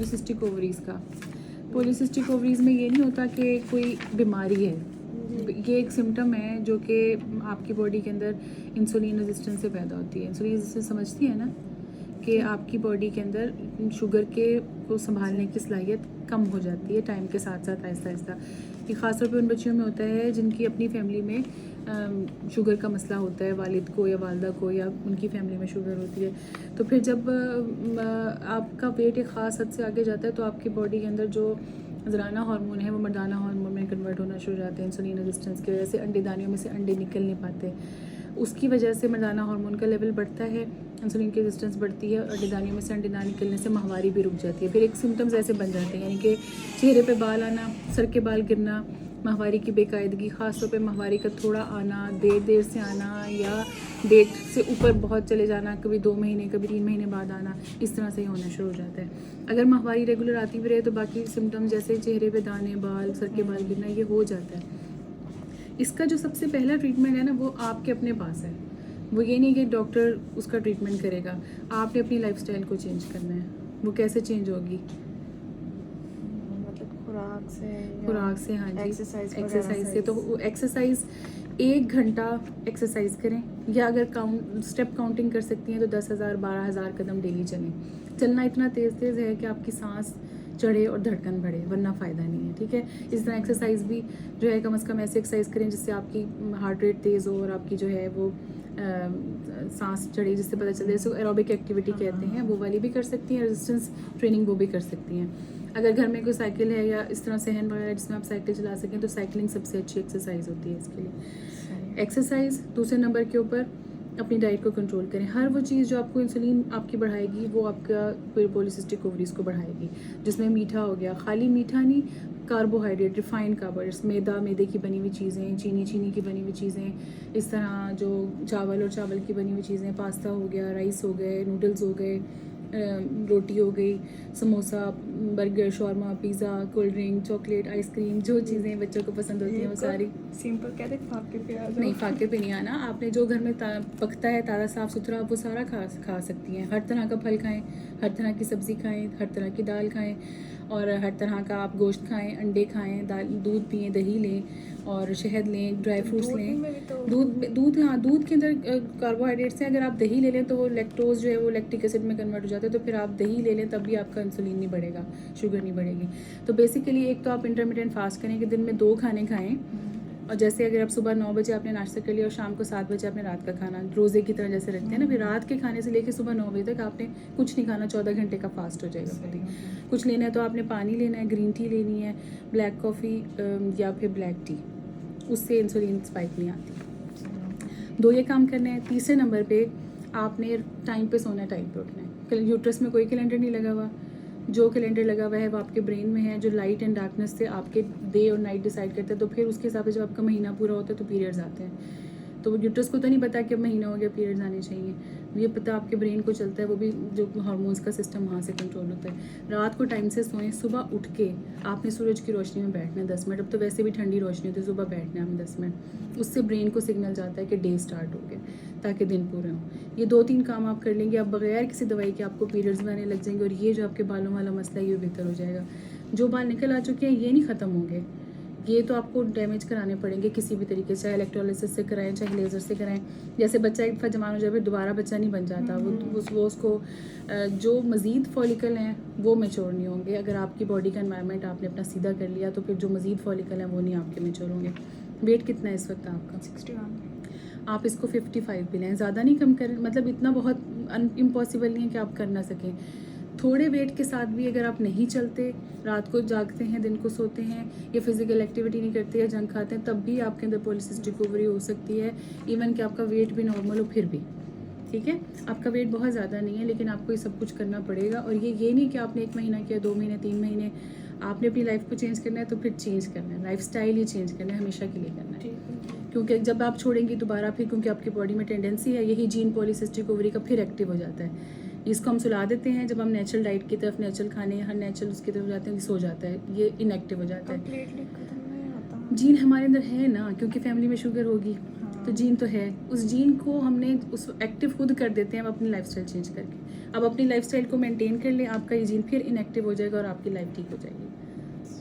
Polycystic ovaries का। Polycystic ovaries में ये नहीं होता कि कोई बीमारी है, ये एक सिम्टम है जो कि आपकी बॉडी के अंदर इंसुलिन रेजिस्टेंस से पैदा होती है। इंसुलिन रेजिस्टेंस समझती है ना, कि आपकी बॉडी के अंदर शुगर के को संभालने की सलाहियत कम हो जाती है टाइम के साथ साथ, आहिस्ता आहिस्ता। ये ख़ासतौर पे उन बच्चियों में होता है जिनकी अपनी फैमिली में शुगर का मसला होता है, वालिद को या वालदा को, या उनकी फैमिली में शुगर होती है। तो फिर जब आपका वेट एक ख़ास हद से आगे जाता है तो आपकी बॉडी के अंदर जो ज़राना हार्मोन है वो मर्दाना हार्मोन में कन्वर्ट होना शुरू हो जाते हैं। इंसुलिन रेजिस्टेंस की वजह से अंडेदानियों में से अंडे निकल नहीं पाते, उसकी वजह से मर्दाना हार्मोन का लेवल बढ़ता है, इंसुलिन की रेजिस्टेंस बढ़ती है, अंडेदानियों में से अंडे ना निकलने से माहवारी भी रुक जाती है। फिर एक सिम्टम्स ऐसे बन जाते हैं, यानी कि चेहरे पे बाल आना, सर के बाल गिरना, माहवारी की बेकायदगी, ख़ास तौर पे माहवारी का थोड़ा आना, देर से आना, या डेट से ऊपर बहुत चले जाना, कभी 2 महीने कभी 3 महीने बाद आना, इस तरह से ही होना शुरू हो जाता है। अगर माहवारी रेगुलर आती भी रहे तो बाकी सिम्टम्स जैसे चेहरे पे दाने, बाल, सर के बाल गिरना, ये हो जाता है। इसका जो सबसे पहला ट्रीटमेंट है ना, वो आपके अपने पास है। वो ये नहीं कि डॉक्टर उसका ट्रीटमेंट करेगा, आपने अपनी लाइफस्टाइल को चेंज करना है। वो कैसे चेंज होगी? मतलब खुराक से, हाँ जी, एक्सरसाइज से। तो एक्सरसाइज 1 घंटा एक्सरसाइज करें, या अगर स्टेप काउंटिंग कर सकती हैं तो 10,000 12,000 कदम डेली चलें। चलना इतना तेज़ है कि आपकी सांस चढ़े और धड़कन बढ़े, वरना फ़ायदा नहीं है, ठीक है। इस तरह एक्सरसाइज भी जो है कम से कम ऐसे एक्सरसाइज करें जिससे आपकी हार्ट रेट तेज़ हो और आपकी जो है वो सांस चढ़े, जिससे पता चले, जिसको एरोबिक एक्टिविटी कहते हैं, वो वाली भी कर सकती हैं। रेजिस्टेंस ट्रेनिंग वो भी कर सकती हैं। अगर घर में कोई साइकिल है या इस तरह सहन वगैरह जिसमें आप साइकिल चला सकें तो साइकिलिंग सबसे अच्छी एक्सरसाइज होती है इसके लिए। एक्सरसाइज, दूसरे नंबर के ऊपर अपनी डाइट को कंट्रोल करें। हर वो चीज़ जो आपको इंसुलिन आपकी बढ़ाएगी वो आपका पॉलीसिस्टिक ओवरीज को बढ़ाएगी, जिसमें मीठा हो गया, खाली मीठा नहीं, कार्बोहाइड्रेट, रिफाइंड कार्बोहाइड्रेट्स, मैदे की बनी हुई चीज़ें, चीनी की बनी हुई चीज़ें, इस तरह जो चावल की बनी हुई चीज़ें, पास्ता हो गया, राइस हो गए, नूडल्स हो गए, रोटी हो गई, samosa, burger, shawarma, pizza, cold drink, chocolate, ice cream, जो चीज़ें बच्चों को पसंद होती हैं वो सारी। सिंपल कहते फाके पे आ जाओ। नहीं, फाके पे नहीं आना। आपने जो घर में पकता है ताज़ा साफ़ सुथरा, आप वो सारा खा सकती हैं। हर तरह का फल खाएं, हर तरह की सब्ज़ी खाएं, हर तरह की दाल खाएं, और हर तरह का आप गोश्त खाएं, अंडे खाएं, दूध पिएं, दही लें, और शहद लें, ड्राई फ्रूट्स लें। दूध हाँ, दूध के अंदर कार्बोहाइड्रेट्स हैं। अगर आप दही ले लें तो वो लैक्टोज जो है वो लैक्टिक एसिड में कन्वर्ट हो जाता है, तो फिर आप दही ले लें तब भी आपका इंसुलिन नहीं बढ़ेगा, शुगर नहीं बढ़ेगी। तो बेसिकली एक तो आप इंटरमिटेंट फास्ट करें कि दिन में 2 खाने खाएं, और जैसे अगर आप सुबह 9 बजे आपने नाश्ता कर लिया और शाम को 7 बजे आपने रात का खाना, रोज़े की तरह जैसे रखते हैं ना, फिर रात के खाने से लेकर सुबह 9 बजे तक आपने कुछ नहीं खाना, 14 घंटे का फास्ट हो जाएगा खुद ही। कुछ लेना है तो आपने पानी लेना है, ग्रीन टी लेनी है, ब्लैक कॉफ़ी या फिर ब्लैक टी, उससे इंसुलिन स्पाइक नहीं आती। 2 ये काम करने हैं। तीसरे नंबर पे आपने टाइम पे सोना है, टाइम पे उठना है। यूट्रस में कोई कैलेंडर नहीं लगा हुआ, जो कैलेंडर लगा हुआ है वो आपके ब्रेन में है, जो लाइट एंड डार्कनेस से आपके डे और नाइट डिसाइड करता है। तो फिर उसके हिसाब से जब आपका महीना पूरा होता है तो पीरियड्स आते हैं। तो यूट्रस को तो नहीं पता कि अब महीना हो गया, पीरियड्स आने चाहिए, ये पता आपके ब्रेन को चलता है, वो भी जो हार्मोन्स का सिस्टम वहाँ से कंट्रोल होता है। रात को टाइम से सोएं, सुबह उठ के आपने सूरज की रोशनी में बैठना है 10 मिनट। अब तो वैसे भी ठंडी रोशनी होती है, सुबह बैठना है हमें 10 मिनट, उससे ब्रेन को सिग्नल जाता है कि डे स्टार्ट हो गया, ताकि दिन पूरे हों। ये 2-3 काम आप कर लेंगे, आप बगैर किसी दवाई के आपको पीरियड्स में आने लग जाएंगे, और ये जो आपके बालों वाला मसला है ये बेहतर हो जाएगा। जो बाल निकल आ चुके हैं ये नहीं ख़त्म होंगे, ये तो आपको डैमेज कराने पड़ेंगे किसी भी तरीके से, चाहे इलेक्ट्रोलिसिस से कराएं, चाहे लेज़र से कराएं। जैसे बच्चा एक दफ़ा जवान हो जाए फिर दोबारा बच्चा नहीं बन जाता, वो उसको जो मज़ीद फॉलिकल हैं वो मैच्योर नहीं होंगे। अगर आपकी बॉडी का एनवायरनमेंट आपने अपना सीधा कर लिया तो फिर जो मज़ीद फॉलिकल हैं वो नहीं आपके मैच्योर होंगे। वेट कितना है इस वक्त आपका? 61। आप इसको 55 भी लें, ज़्यादा नहीं कम करें, मतलब इतना बहुत इम्पॉसिबल नहीं है कि आप कर ना सकें। थोड़े वेट के साथ भी अगर आप नहीं चलते, रात को जागते हैं, दिन को सोते हैं, या फिजिकल एक्टिविटी नहीं करते या जंक खाते हैं, तब भी आपके अंदर पॉलीसिस्टिक ओवरी हो सकती है। इवन कि आपका वेट भी नॉर्मल हो फिर भी, ठीक है। आपका वेट बहुत ज़्यादा नहीं है, लेकिन आपको ये सब कुछ करना पड़ेगा। और ये नहीं कि आपने 1 महीना किया, 2 महीने, 3 महीने, आपने अपनी लाइफ को चेंज करना है तो फिर चेंज करना है, लाइफ स्टाइल ही चेंज करना है, हमेशा के लिए करना है। क्योंकि जब आप छोड़ेंगी दोबारा फिर, क्योंकि आपकी बॉडी में टेंडेंसी है यही जीन पॉलीसिस्टिक ओवरी का फिर एक्टिव हो जाता है। इसको हम सुला देते हैं, जब हम नेचुरल डाइट की तरफ, नेचुरल खाने, हर नेचुरल उसकी तरफ जाते हैं, सो जाता है, ये इनएक्टिव हो जाता है। जीन हमारे अंदर है ना, क्योंकि फैमिली में शुगर होगी, तो जीन तो है, उस जीन को हमने उस एक्टिव खुद कर देते हैं हम अपनी लाइफस्टाइल चेंज करके। अब अपनी लाइफस्टाइल को मेंटेन कर लें, आपका ये जीन फिर इनएक्टिव हो जाएगा और आपकी लाइफ ठीक हो जाएगी।